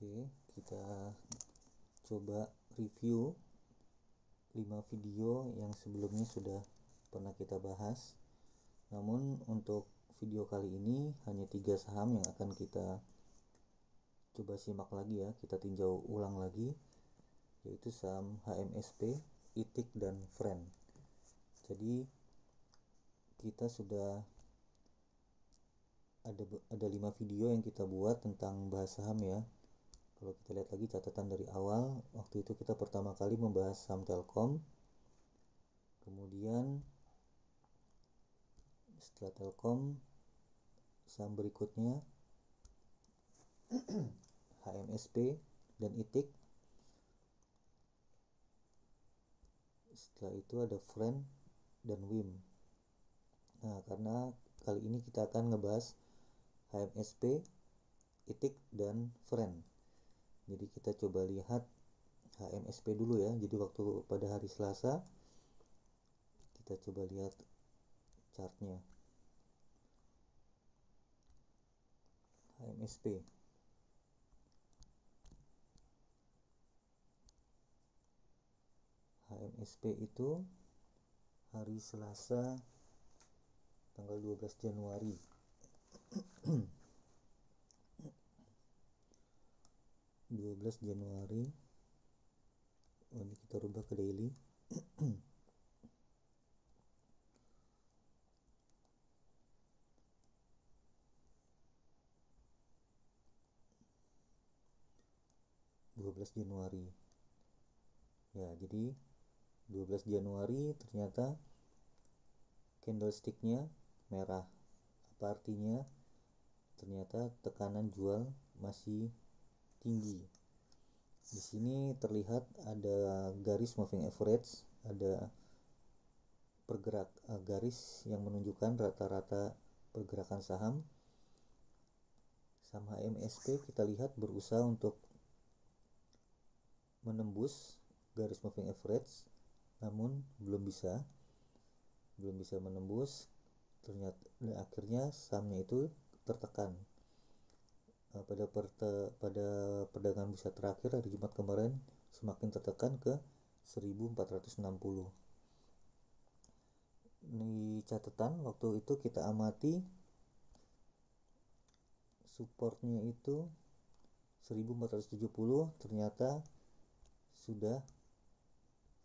Oke, kita coba review 5 video yang sebelumnya sudah pernah kita bahas. Namun untuk video kali ini hanya 3 saham yang akan kita coba simak lagi ya, kita tinjau ulang lagi, yaitu saham HMSP, ITIC, dan Friend. Jadi kita sudah ada 5 video yang kita buat tentang bahas saham ya. Kalau kita lihat lagi catatan dari awal, waktu itu kita pertama kali membahas saham Telkom. Kemudian setelah Telkom, saham berikutnya HMSP dan ITIC. Setelah itu ada Friend dan WIM. Nah, karena kali ini kita akan ngebahas HMSP, ITIC, dan Friend. Jadi kita coba lihat HMSP dulu ya. Jadi waktu pada hari Selasa kita coba lihat chartnya. HMSP itu hari Selasa tanggal 12 Januari. Ini kita rubah ke daily. Januari. Ya, jadi 12 Januari ternyata candlesticknya merah. Apa artinya? Ternyata tekanan jual masih tinggi. Di sini terlihat ada garis moving average, ada garis yang menunjukkan rata-rata pergerakan saham. Saham HMSP kita lihat berusaha untuk menembus garis moving average, namun belum bisa menembus. Ternyata akhirnya sahamnya itu tertekan. Pada perdagangan bursa terakhir hari Jumat kemarin semakin tertekan ke 1460. Ini catatan waktu itu kita amati supportnya itu 1470, ternyata sudah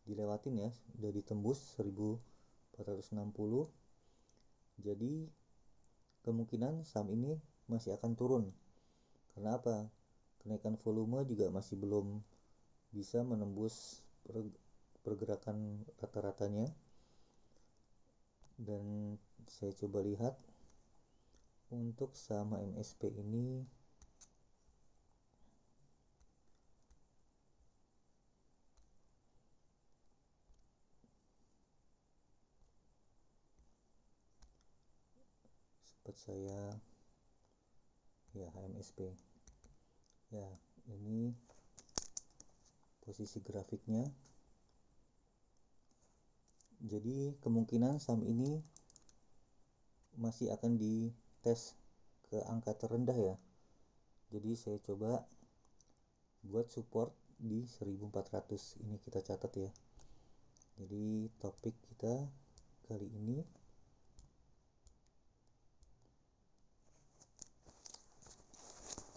dilewatin ya, sudah ditembus 1460. Jadi kemungkinan saham ini masih akan turun. Karena apa? Kenaikan volume juga masih belum bisa menembus pergerakan rata-ratanya. Dan saya coba lihat untuk saham HMSP ini sempat saya ya HMSP ya, ini posisi grafiknya. Jadi kemungkinan saham ini masih akan dites ke angka terendah ya. Jadi saya coba buat support di 1400. Ini kita catat ya. Jadi topik kita kali ini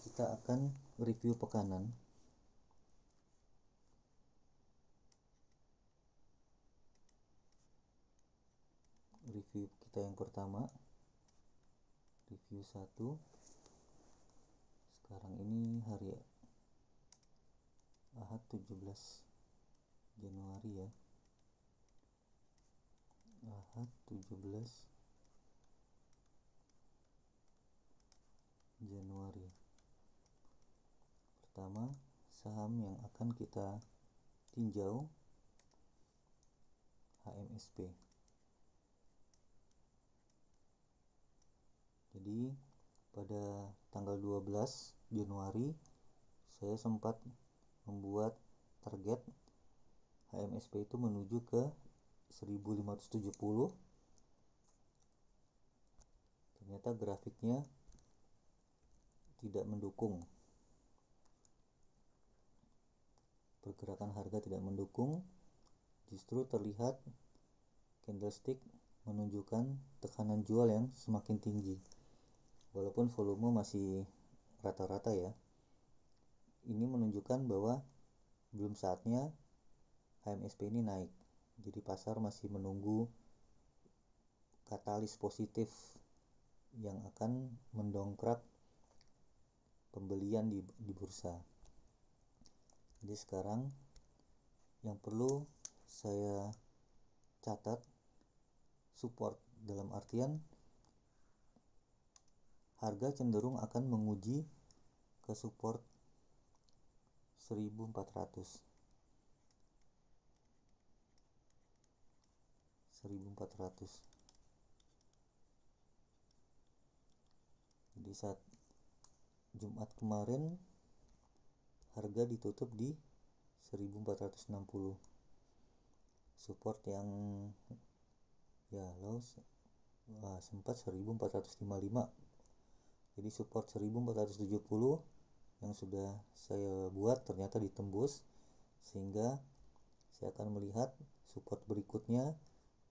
kita akan review pekanan. Review kita yang pertama, review 1. Sekarang ini hari Ahad 17 Januari ya. Ahad 17 Januari. Pertama, saham yang akan kita tinjau HMSP. Jadi pada tanggal 12 Januari saya sempat membuat target HMSP itu menuju ke 1570. Ternyata grafiknya tidak mendukung. pergerakan harga tidak mendukung, justru terlihat candlestick menunjukkan tekanan jual yang semakin tinggi. Walaupun volume masih rata-rata ya, ini menunjukkan bahwa belum saatnya HMSP ini naik. Jadi pasar masih menunggu katalis positif yang akan mendongkrak pembelian di bursa. Jadi sekarang yang perlu saya catat, support dalam artian harga cenderung akan menguji ke support 1400. Jadi saat Jumat kemarin harga ditutup di 1460. Support yang ya sempat 1455. Jadi support 1470 yang sudah saya buat ternyata ditembus, sehingga saya akan melihat support berikutnya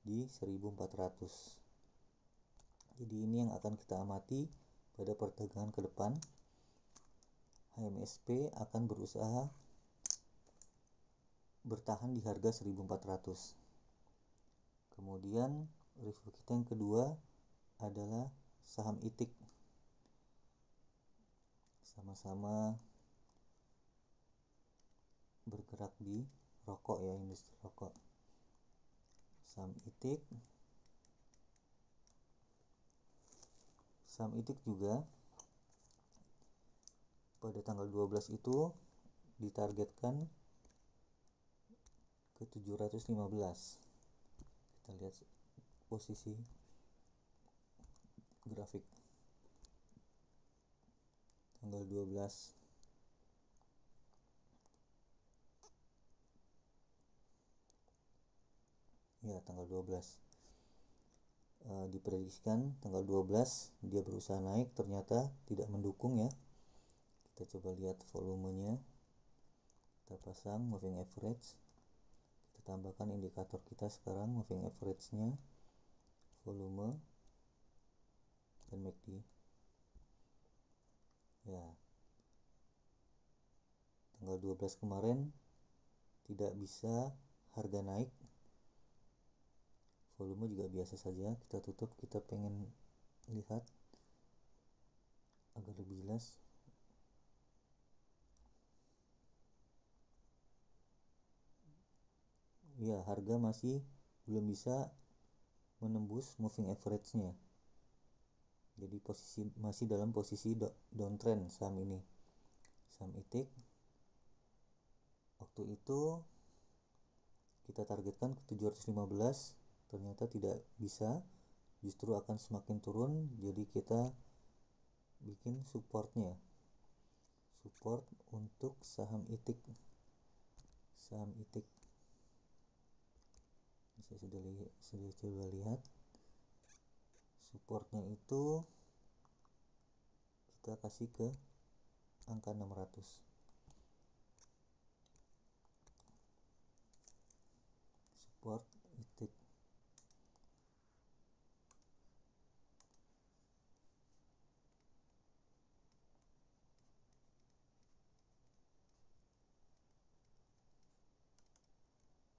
di 1400. Jadi ini yang akan kita amati pada perdagangan ke depan. HMSP akan berusaha bertahan di harga 1400. Kemudian review kita yang kedua adalah saham ITIK. Sama-sama bergerak di rokok ya, industri rokok. Saham ITIK juga pada tanggal 12 itu ditargetkan ke 715. Kita lihat posisi grafik tanggal 12. Ya, tanggal 12. Diprediksikan tanggal 12 dia berusaha naik, ternyata tidak mendukung ya. Kita coba lihat volumenya. Kita pasang moving average. Kita tambahkan indikator kita sekarang, moving average-nya, volume, dan MACD. Ya, tanggal 12 kemarin tidak bisa harga naik, volume juga biasa saja. Kita tutup, kita pengen lihat agar lebih jelas. Ya, harga masih belum bisa menembus moving average-nya. Jadi masih dalam posisi downtrend saham ini. Saham ITIK waktu itu kita targetkan ke 715, ternyata tidak bisa, justru akan semakin turun. Jadi kita bikin supportnya, support untuk saham ITIK. Saya sudah coba lihat supportnya itu kita kasih ke angka 600. Support ITIK.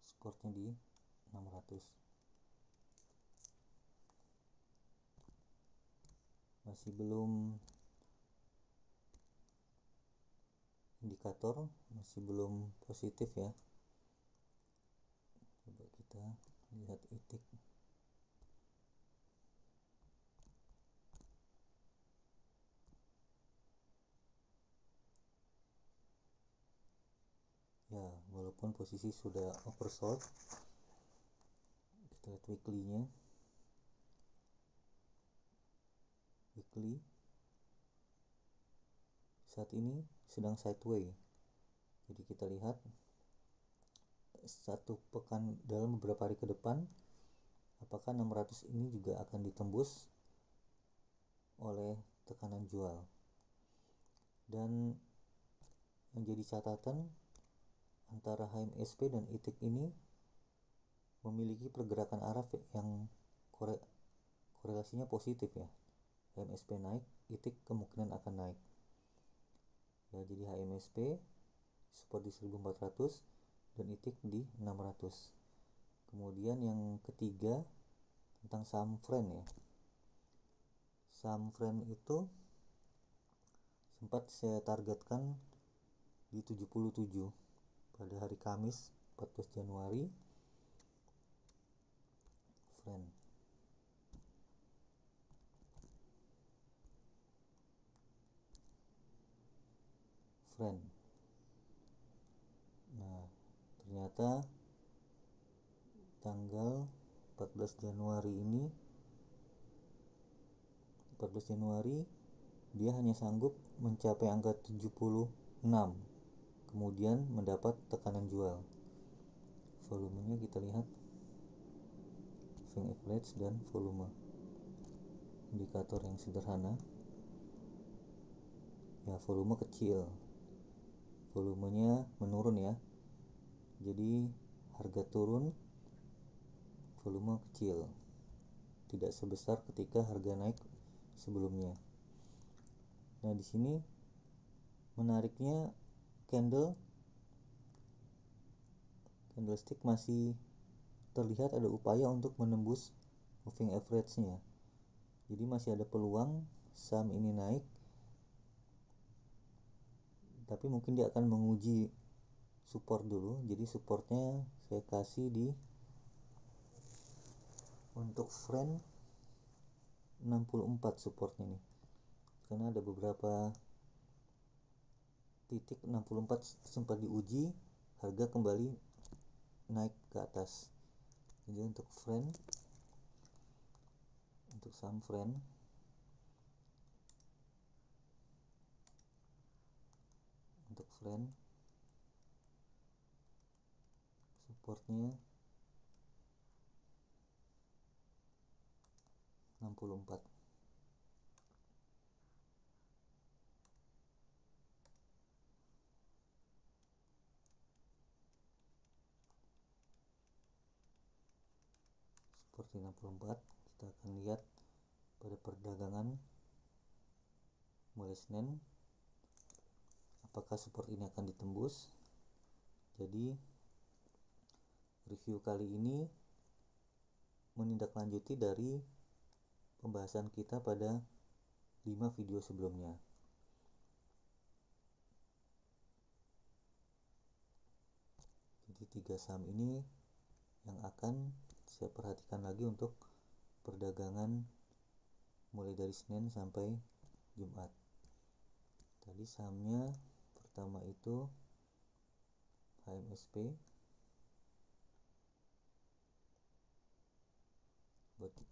Supportnya di 600. Masih belum indikator, masih belum positif ya. Coba kita lihat ITIK. Ya, walaupun posisi sudah oversold. Kita lihat weekly-nya. Weekly saat ini sedang sideway. Jadi kita lihat satu pekan dalam beberapa hari ke depan, apakah 600 ini juga akan ditembus oleh tekanan jual. Dan yang jadi catatan, antara HMSP dan ITIK ini memiliki pergerakan arah yang korelasinya positif ya. HMSP naik, ITIK kemungkinan akan naik. Ya, jadi HMSP support di 1400 dan ITIK di 600. Kemudian yang ketiga tentang saham friend ya. Saham friend itu sempat saya targetkan di 77 pada hari Kamis 14 Januari. Friend nah, ternyata tanggal 14 Januari dia hanya sanggup mencapai angka 76, kemudian mendapat tekanan jual. Volumenya kita lihat, moving average dan volume, indikator yang sederhana ya. Volume kecil, volumenya menurun ya, jadi harga turun, volume kecil, tidak sebesar ketika harga naik sebelumnya. Nah, di sini menariknya candlestick masih terlihat ada upaya untuk menembus moving average-nya. Jadi masih ada peluang saham ini naik, tapi mungkin dia akan menguji support dulu. Jadi supportnya saya kasih di untuk friend 64 supportnya nih, karena ada beberapa titik 64 sempat diuji, harga kembali naik ke atas. Jadi untuk saham friend supportnya 64. Seperti 64, kita akan lihat pada perdagangan mulai Senin apakah support ini akan ditembus. Jadi review kali ini menindaklanjuti dari pembahasan kita pada 5 video sebelumnya. Jadi 3 saham ini yang akan saya perhatikan lagi untuk perdagangan mulai dari Senin sampai Jumat. Tadi sahamnya pertama itu HMSP.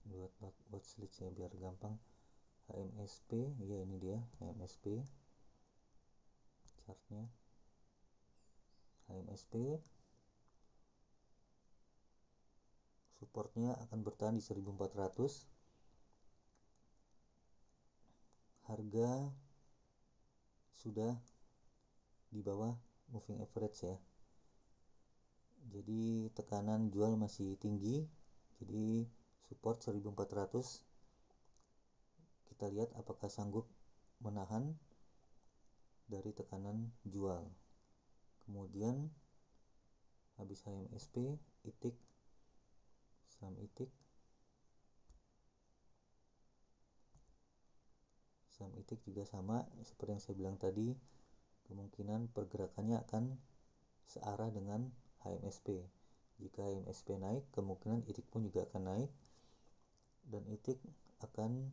buat watchlist ya biar gampang. HMSP ya, ini dia HMSP chartnya. HMSP supportnya akan bertahan di 1400. Harga sudah di bawah moving average ya, jadi tekanan jual masih tinggi. Jadi support 1400, kita lihat apakah sanggup menahan dari tekanan jual. Kemudian habis HMSP, ITIK, saham ITIK juga sama seperti yang saya bilang tadi, kemungkinan pergerakannya akan searah dengan HMSP. Jika HMSP naik, kemungkinan ITIK pun juga akan naik, dan ITIK akan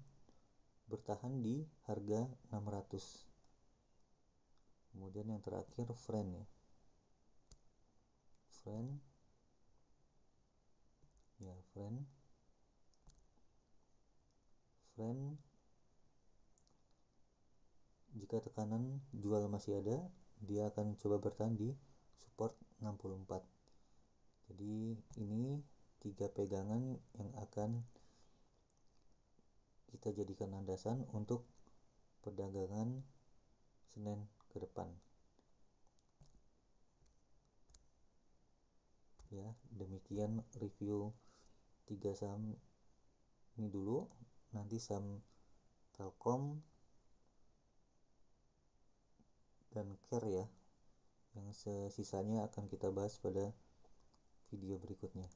bertahan di harga 600. Kemudian yang terakhir friend ya. Friend jika tekanan jual masih ada, dia akan coba bertahan di support 64. Jadi ini 3 pegangan yang akan kita jadikan landasan untuk perdagangan Senin ke depan. Ya, demikian review 3 saham ini dulu. Nanti saham Telkom dan Care ya, yang sisanya akan kita bahas pada video berikutnya.